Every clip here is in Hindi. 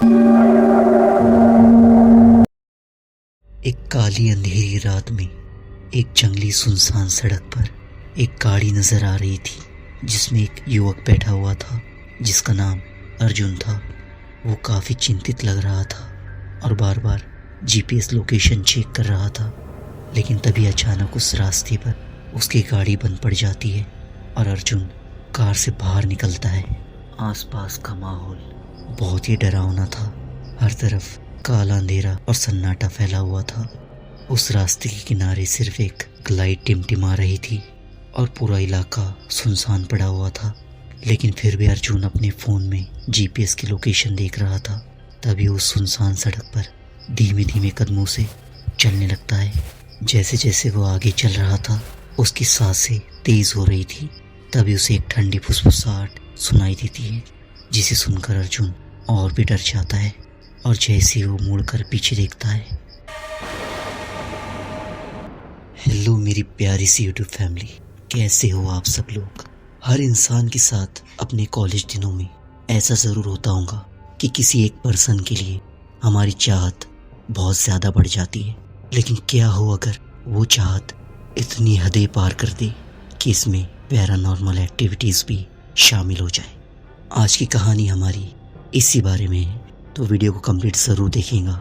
एक काली अंधेरी रात में एक जंगली सुनसान सड़क पर एक गाड़ी नजर आ रही थी जिसमें एक युवक बैठा हुआ था जिसका नाम अर्जुन था। वो काफ़ी चिंतित लग रहा था और बार बार जीपीएस लोकेशन चेक कर रहा था, लेकिन तभी अचानक उस रास्ते पर उसकी गाड़ी बंद पड़ जाती है और अर्जुन कार से बाहर निकलता है। आसपास का माहौल बहुत ही डरावना था। हर तरफ काला अंधेरा और सन्नाटा फैला हुआ था। उस रास्ते के किनारे सिर्फ एक लाइट टिमटिमा रही थी और पूरा इलाका सुनसान पड़ा हुआ था, लेकिन फिर भी अर्जुन अपने फ़ोन में जीपीएस की लोकेशन देख रहा था। तभी उस सुनसान सड़क पर धीमे धीमे कदमों से चलने लगता है। जैसे जैसे वो आगे चल रहा था उसकी सांसें तेज हो रही थी। तभी उसे एक ठंडी फुसफुसाहट सुनाई देती है जिसे सुनकर अर्जुन और भी डर जाता है और जैसे ही वो मुड़कर पीछे देखता है। हेलो मेरी प्यारी सी यूट्यूब फैमिली, कैसे हो आप सब लोग। हर इंसान के साथ अपने कॉलेज दिनों में ऐसा ज़रूर होता होगा कि किसी एक पर्सन के लिए हमारी चाहत बहुत ज़्यादा बढ़ जाती है, लेकिन क्या हो अगर वो चाहत इतनी हदें पार कर दे कि इसमें पैरानॉर्मल एक्टिविटीज़ भी शामिल हो जाए। आज की कहानी हमारी इसी बारे में है, तो वीडियो को कंप्लीट ज़रूर देखिएगा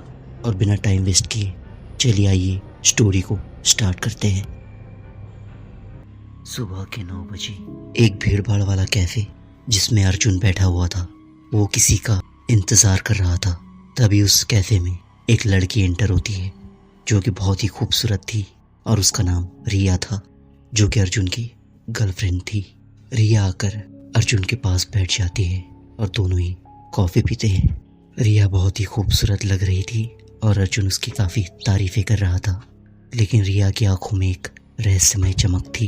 और बिना टाइम वेस्ट किए चलिए आइए स्टोरी को स्टार्ट करते हैं। सुबह के 9 बजे एक भीड़ भाड़ वाला कैफ़े जिसमें अर्जुन बैठा हुआ था, वो किसी का इंतज़ार कर रहा था। तभी उस कैफ़े में एक लड़की एंटर होती है जो कि बहुत ही खूबसूरत थी और उसका नाम रिया था, जो कि अर्जुन की गर्लफ्रेंड थी। रिया आकर अर्जुन के पास बैठ जाती है और दोनों ही कॉफ़ी पीते हैं। रिया बहुत ही खूबसूरत लग रही थी और अर्जुन उसकी काफ़ी तारीफ़ें कर रहा था, लेकिन रिया की आंखों में एक रहस्यमय चमक थी।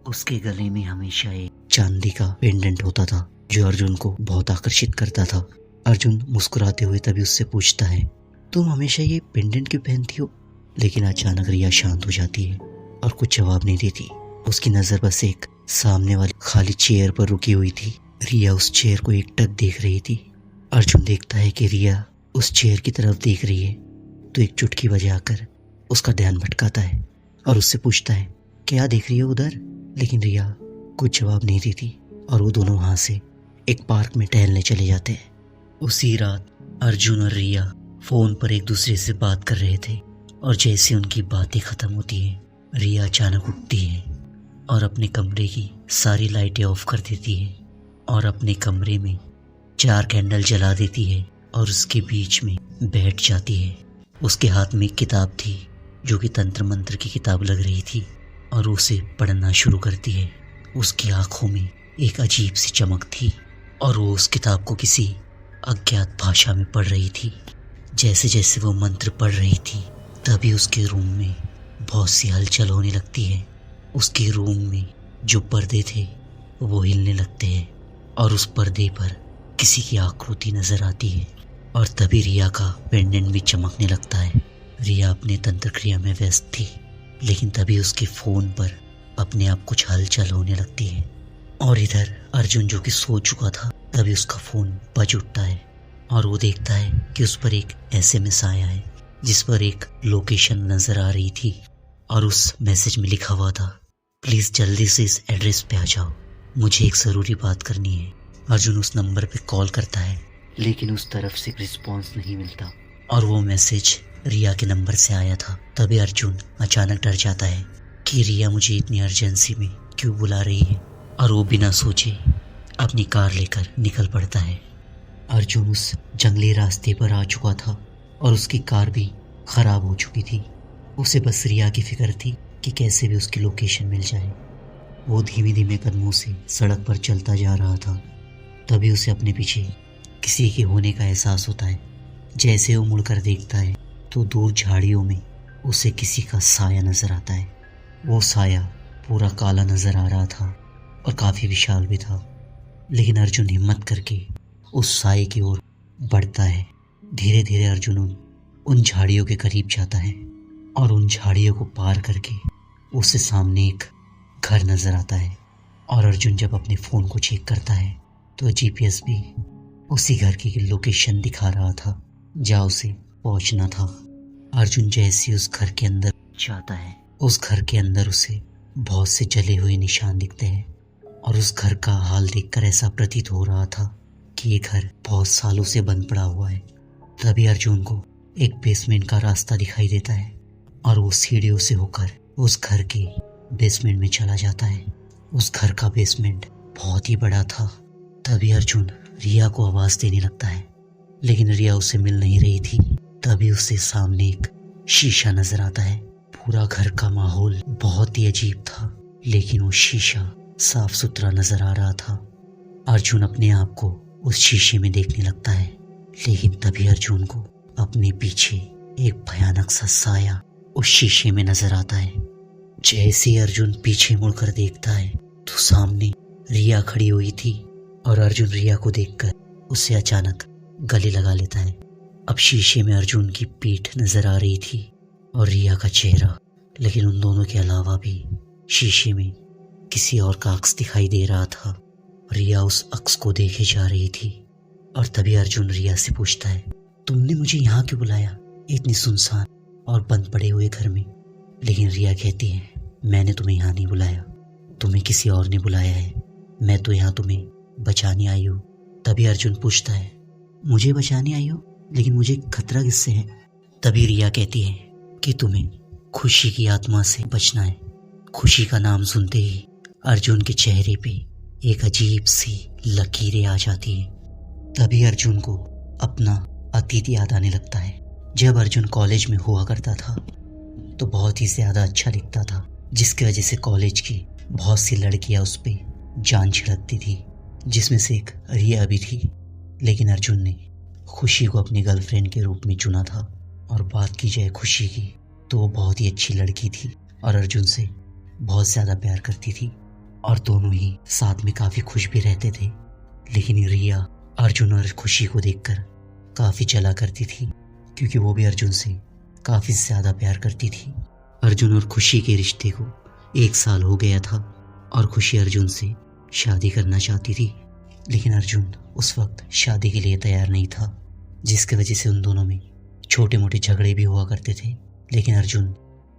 उसके गले में हमेशा एक चांदी का पेंडेंट होता था जो अर्जुन को बहुत आकर्षित करता था। अर्जुन मुस्कुराते हुए तभी उससे पूछता है, तुम हमेशा ये पेंडेंट क्यों पहनती हो? लेकिन अचानक रिया शांत हो जाती है और कुछ जवाब नहीं देती। उसकी नज़र बस एक सामने वाली खाली चेयर पर रुकी हुई थी। रिया उस चेयर को एकटक देख रही थी। अर्जुन देखता है कि रिया उस चेयर की तरफ देख रही है, तो एक चुटकी बजाकर उसका ध्यान भटकाता है और उससे पूछता है, क्या देख रही हो उधर? लेकिन रिया कुछ जवाब नहीं देती और वो दोनों वहाँ से एक पार्क में टहलने चले जाते हैं। उसी रात अर्जुन और रिया फ़ोन पर एक दूसरे से बात कर रहे थे और जैसे उनकी बातें ख़त्म होती हैं, रिया अचानक उठती है और अपने कमरे की सारी लाइटें ऑफ कर देती है और अपने कमरे में 4 कैंडल जला देती है और उसके बीच में बैठ जाती है। उसके हाथ में एक किताब थी जो कि तंत्र मंत्र की किताब लग रही थी और उसे पढ़ना शुरू करती है। उसकी आंखों में एक अजीब सी चमक थी और वो उस किताब को किसी अज्ञात भाषा में पढ़ रही थी। जैसे जैसे वो मंत्र पढ़ रही थी तभी उसके रूम में बहुत सी हलचल होने लगती है। उसके रूम में जो पर्दे थे वो हिलने लगते हैं और उस पर्दे पर किसी की आकृति नजर आती है और तभी रिया का पेंडेंट भी चमकने लगता है। रिया अपने तंत्र क्रिया में व्यस्त थी, लेकिन तभी उसके फ़ोन पर अपने आप कुछ हलचल होने लगती है और इधर अर्जुन जो कि सो चुका था तभी उसका फ़ोन बज उठता है और वो देखता है कि उस पर एक SMS आया है जिस पर एक लोकेशन नज़र आ रही थी और उस मैसेज में लिखा हुआ था, प्लीज़ जल्दी से इस एड्रेस पे आ जाओ, मुझे एक ज़रूरी बात करनी है। अर्जुन उस नंबर पे कॉल करता है लेकिन उस तरफ से रिस्पॉन्स नहीं मिलता और वो मैसेज रिया के नंबर से आया था। तभी अर्जुन अचानक डर जाता है कि रिया मुझे इतनी अर्जेंसी में क्यों बुला रही है और वो बिना सोचे अपनी कार लेकर निकल पड़ता है। अर्जुन उस जंगली रास्ते पर आ चुका था और उसकी कार भी ख़राब हो चुकी थी। उसे बस रिया की फिक्र थी कि कैसे भी उसकी लोकेशन मिल जाए। वो धीमे धीमे कदमों से सड़क पर चलता जा रहा था। तभी उसे अपने पीछे किसी के होने का एहसास होता है। जैसे वो मुड़कर देखता है तो दूर झाड़ियों में उसे किसी का साया नज़र आता है। वो साया पूरा काला नज़र आ रहा था और काफ़ी विशाल भी था, लेकिन अर्जुन हिम्मत करके उस साये की ओर बढ़ता है। धीरे धीरे अर्जुन उन झाड़ियों के करीब जाता है और उन झाड़ियों को पार करके उसे सामने एक घर नज़र आता है और अर्जुन जब अपने फ़ोन को चेक करता है तो जीपीएस भी उसी घर की लोकेशन दिखा रहा था जहाँ उसे पहुंचना था। अर्जुन जैसे उस घर के अंदर जाता है, उस घर के अंदर उसे बहुत से जले हुए निशान दिखते हैं और उस घर का हाल देखकर ऐसा प्रतीत हो रहा था कि ये घर बहुत सालों से बंद पड़ा हुआ है। तभी अर्जुन को एक बेसमेंट का रास्ता दिखाई देता है और वो सीढ़ियों से होकर उस घर के बेसमेंट में चला जाता है। उस घर का बेसमेंट बहुत ही बड़ा था। तभी अर्जुन रिया को आवाज देने लगता है, लेकिन रिया उसे मिल नहीं रही थी। तभी उससे सामने एक शीशा नजर आता है। पूरा घर का माहौल बहुत ही अजीब था, लेकिन वो शीशा साफ सुथरा नजर आ रहा था। अर्जुन अपने आप को उस शीशे में देखने लगता है, लेकिन तभी अर्जुन को अपने पीछे एक भयानक सा साया उस शीशे में नजर आता है। जैसे ही अर्जुन पीछे मुड़कर देखता है तो सामने रिया खड़ी हुई थी और अर्जुन रिया को देखकर उससे अचानक गले लगा लेता है। अब शीशे में अर्जुन की पीठ नजर आ रही थी और रिया का चेहरा, लेकिन उन दोनों के अलावा भी शीशे में किसी और का अक्स दिखाई दे रहा था। रिया उस अक्स को देखे जा रही थी और तभी अर्जुन रिया से पूछता है, तुमने मुझे यहाँ क्यों बुलाया इतनी सुनसान और बंद पड़े हुए घर में? लेकिन रिया कहती है, मैंने तुम्हें यहाँ नहीं बुलाया, तुम्हें किसी और ने बुलाया है, मैं तो यहाँ तुम्हें बचाने आई हूँ। तभी अर्जुन पूछता है, मुझे बचाने आई हो, लेकिन मुझे खतरा किससे है? तभी रिया कहती है कि तुम्हें खुशी की आत्मा से बचना है। खुशी का नाम सुनते ही अर्जुन के चेहरे पे एक अजीब सी लकीरें आ जाती है। तभी अर्जुन को अपना अतीत याद आने लगता है। जब अर्जुन कॉलेज में हुआ करता था तो बहुत ही ज्यादा अच्छा दिखता था, जिसकी वजह से कॉलेज की बहुत सी लड़कियां उस पे जान छिड़कती थी, जिसमें से एक रिया भी थी। लेकिन अर्जुन ने खुशी को अपनी गर्लफ्रेंड के रूप में चुना था। और बात की जाए खुशी की तो वो बहुत ही अच्छी लड़की थी और अर्जुन से बहुत ज्यादा प्यार करती थी और दोनों ही साथ में काफी खुश भी रहते थे। लेकिन रिया अर्जुन और खुशी को देखकर काफी जला करती थी, क्योंकि वो भी अर्जुन से काफी ज्यादा प्यार करती थी। अर्जुन और खुशी के रिश्ते को 1 साल हो गया था और खुशी अर्जुन से शादी करना चाहती थी, लेकिन अर्जुन उस वक्त शादी के लिए तैयार नहीं था, जिसकी वजह से उन दोनों में छोटे मोटे झगड़े भी हुआ करते थे। लेकिन अर्जुन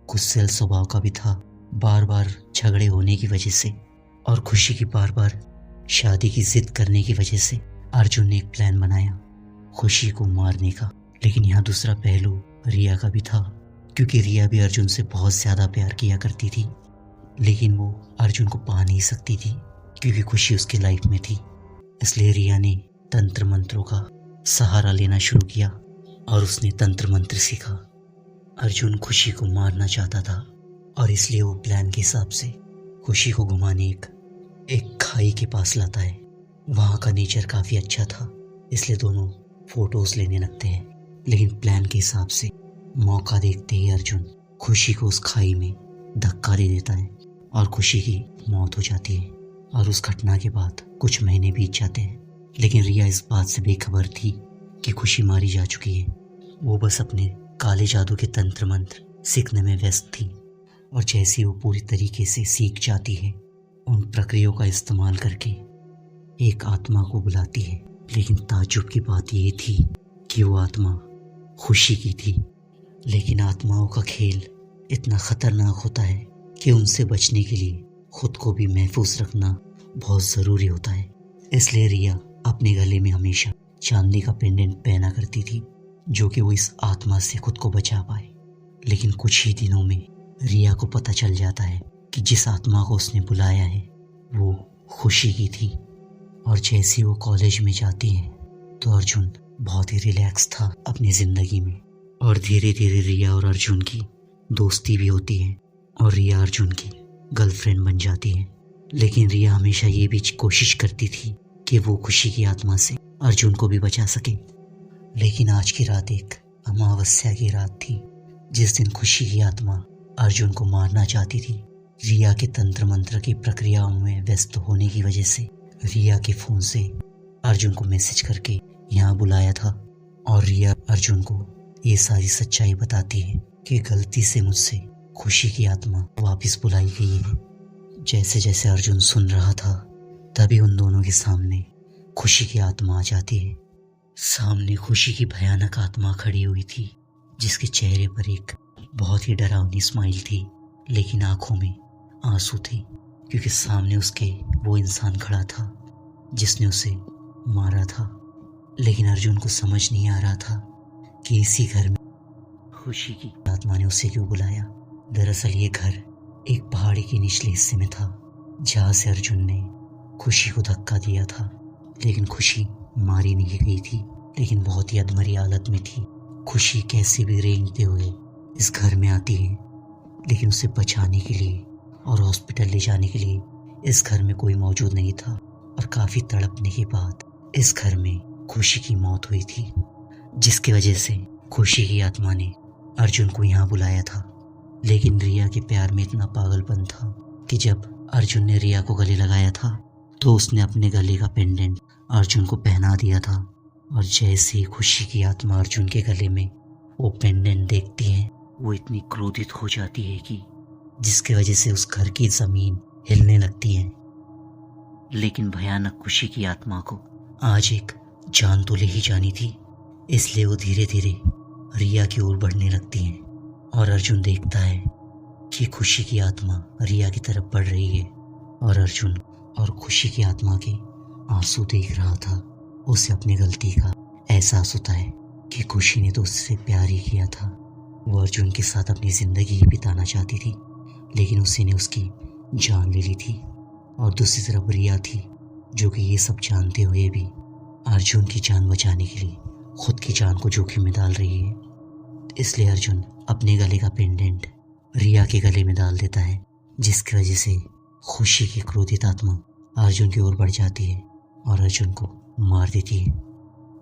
गुस्सैल स्वभाव का भी था, बार बार झगड़े होने की वजह से और खुशी की बार बार शादी की जिद करने की वजह से अर्जुन ने एक प्लान बनाया खुशी को मारने का। लेकिन यहाँ दूसरा पहलू रिया का भी था, क्योंकि रिया भी अर्जुन से बहुत ज्यादा प्यार किया करती थी, लेकिन वो अर्जुन को पा नहीं सकती थी क्योंकि खुशी उसके लाइफ में थी। इसलिए रिया ने तंत्र मंत्रों का सहारा लेना शुरू किया और उसने तंत्र मंत्र सीखा। अर्जुन खुशी को मारना चाहता था और इसलिए वो प्लान के हिसाब से खुशी को घुमाने एक खाई के पास लाता है। वहाँ का नेचर काफी अच्छा था, इसलिए दोनों फोटोज लेने लगते हैं। लेकिन प्लान के हिसाब से मौका देखते ही अर्जुन खुशी को उस खाई में धक्का दे देता है और खुशी की मौत हो जाती है। और उस घटना के बाद कुछ महीने बीत जाते हैं, लेकिन रिया इस बात से बेखबर थी कि खुशी मारी जा चुकी है। वो बस अपने काले जादू के तंत्र मंत्र सीखने में व्यस्त थी और जैसे वो पूरी तरीके से सीख जाती है, उन प्रक्रियाओं का इस्तेमाल करके एक आत्मा को बुलाती है। लेकिन ताज्जुब की बात ये थी कि वो आत्मा खुशी की थी। लेकिन आत्माओं का खेल इतना खतरनाक होता है कि उनसे बचने के लिए खुद को भी महफूज रखना बहुत ज़रूरी होता है। इसलिए रिया अपने गले में हमेशा चांदी का पेंडेंट पहना करती थी, जो कि वो इस आत्मा से खुद को बचा पाए। लेकिन कुछ ही दिनों में रिया को पता चल जाता है कि जिस आत्मा को उसने बुलाया है वो खुशी की थी। और जैसे ही वो कॉलेज में जाती है तो अर्जुन बहुत ही रिलैक्स था अपनी ज़िंदगी में और धीरे धीरे रिया और अर्जुन की दोस्ती भी होती है और रिया अर्जुन की गर्लफ्रेंड बन जाती है। लेकिन रिया हमेशा ये भी कोशिश करती थी कि वो खुशी की आत्मा से अर्जुन को भी बचा सके। लेकिन आज की रात एक अमावस्या की रात थी, जिस दिन खुशी की आत्मा अर्जुन को मारना चाहती थी। रिया के तंत्र मंत्र की प्रक्रियाओं में व्यस्त होने की वजह से रिया के फोन से अर्जुन को मैसेज करके यहाँ बुलाया था और रिया अर्जुन को ये सारी सच्चाई बताती है कि गलती से मुझसे खुशी की आत्मा वापस बुलाई गई है। जैसे जैसे अर्जुन सुन रहा था तभी उन दोनों के सामने खुशी की आत्मा आ जाती है सामने खुशी की भयानक आत्मा खड़ी हुई थी, जिसके चेहरे पर एक बहुत ही डरावनी स्माइल थी, लेकिन आंखों में आंसू थे, क्योंकि सामने उसके वो इंसान खड़ा था जिसने उसे मारा था। लेकिन अर्जुन को समझ नहीं आ रहा था कि इसी घर में खुशी की आत्मा ने उसे क्यों बुलाया। दरअसल ये घर एक पहाड़ी के निचले हिस्से में था, जहाँ से अर्जुन ने खुशी को धक्का दिया था। लेकिन खुशी मारी नहीं गई थी, लेकिन बहुत ही अधमरी हालत में थी। खुशी कैसे भी रेंगते हुए इस घर में आती है, लेकिन उसे बचाने के लिए और हॉस्पिटल ले जाने के लिए इस घर में कोई मौजूद नहीं था। और काफी तड़पने के बाद इस घर में खुशी की मौत हुई थी, जिसकी वजह से खुशी की आत्मा ने अर्जुन को यहाँ बुलाया था। लेकिन रिया के प्यार में इतना पागलपन था कि जब अर्जुन ने रिया को गले लगाया था तो उसने अपने गले का पेंडेंट अर्जुन को पहना दिया था। और जैसे ही खुशी की आत्मा अर्जुन के गले में वो पेंडेंट देखती है, वो इतनी क्रोधित हो जाती है कि जिसकी वजह से उस घर की जमीन हिलने लगती है। लेकिन भयानक खुशी की आत्मा को आज एक जान तो ले ही जानी थी, इसलिए वो धीरे धीरे रिया की ओर बढ़ने लगती है। और अर्जुन देखता है कि खुशी की आत्मा रिया की तरफ बढ़ रही है, और अर्जुन और खुशी की आत्मा के आंसू देख रहा था। उसे अपनी गलती का एहसास होता है कि खुशी ने तो उससे प्यार ही किया था। वो अर्जुन के साथ अपनी जिंदगी ही बिताना चाहती थी, लेकिन उसी ने उसकी जान ले ली थी। और दूसरी तरफ रिया थी, जो कि ये सब जानते हुए भी अर्जुन की जान बचाने के लिए खुद की जान को जोखिम में डाल रही है। इसलिए अर्जुन अपने गले का पेंडेंट रिया के गले में डाल देता है, जिसकी वजह से खुशी की क्रोधित आत्मा अर्जुन की ओर बढ़ जाती है और अर्जुन को मार देती है।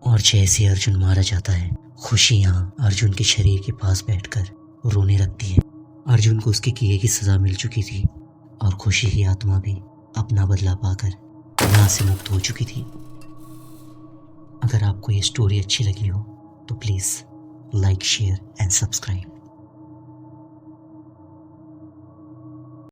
और जैसे अर्जुन मारा जाता है, खुशी यहाँ अर्जुन के शरीर के पास बैठकर रोने लगती है। अर्जुन को उसके किए की सजा मिल चुकी थी और खुशी की आत्मा भी अपना बदला पाकर यहाँ से मुक्त हो चुकी थी। अगर आपको ये स्टोरी अच्छी लगी हो तो please like, share and subscribe.